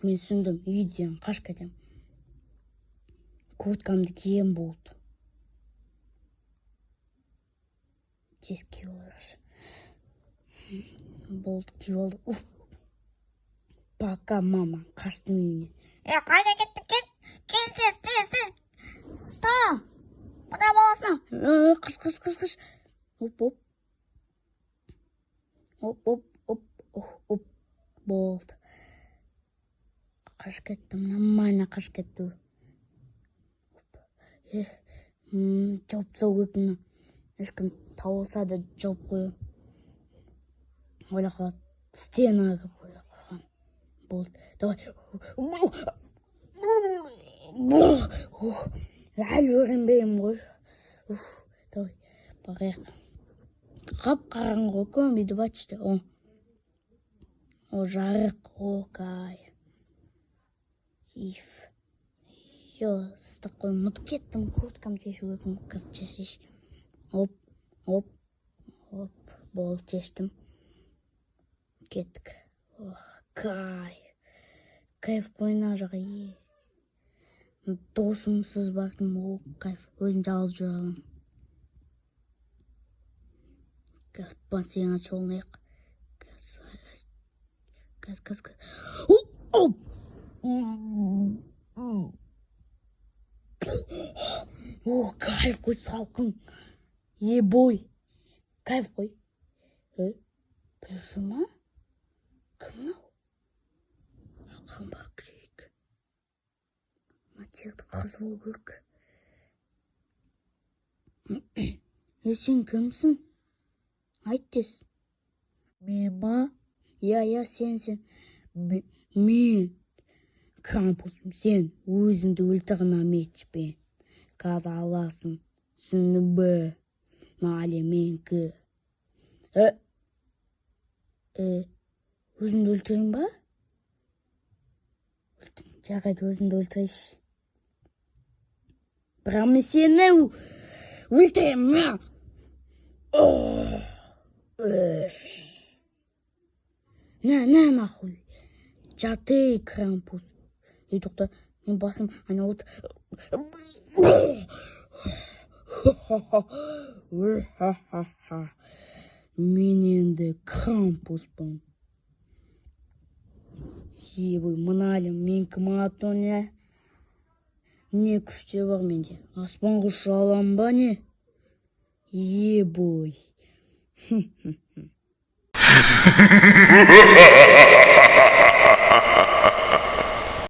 мен түсіндім, үйден қашып кетем. Курткамды кием болды. Тез киіп алайықшы. Болды, киіп алдым. Пока мама қаштым үйіне. Қайда кеттің? Кет, тез. Стоп! Құда боласың. Қыш. Оп. Болды. Қашып кеттім, нормально қашып кетті. Жауып тастау керек мені. Ешкім тауылса да жауып қою. Ойла қалады. Стенаға қоя қойған. Болды. Давай. Әлі өрінбеймін ғой. Давай. Бағайық. Қап-қараңғы көм бейді бачты. О, жарық. Кай. Ыстық қой, ұмытып кеттім. Курткам шешу екім, қыз шеш. Оп. Болды, шештім. Кеттік. Кайф бойына жағы. Досымсыз бардым. Кайф. Өзім жалғыз жүре аламын. Бассейн ашып алайық. Газ. Кайф қой, салқын. Ебой. Кайф қой. Плюші ма? Кім ау? Қамба кірейік. Матерді қыз бол көрік. Сен кімсің? Айт тез. Мен ма? Я, сен. Мен. Крампуспын, сен өзіңді өлтіргіна мечпен. Қазір аласың, түсіні бі. Нале менкі. Өзіңді өлтірейін ба? Жарайды, өзіңді өлтірейші. Бірақ мен сені өлтірейін, ма? На, нахуй. Жаты, Крампус. Тоқта, мен басым айналды. Мен енді Крампуспын. Ебой, мұналым, мен кім аты не? Не күште бар менде? Аспан құшы алам ба не? Ебой.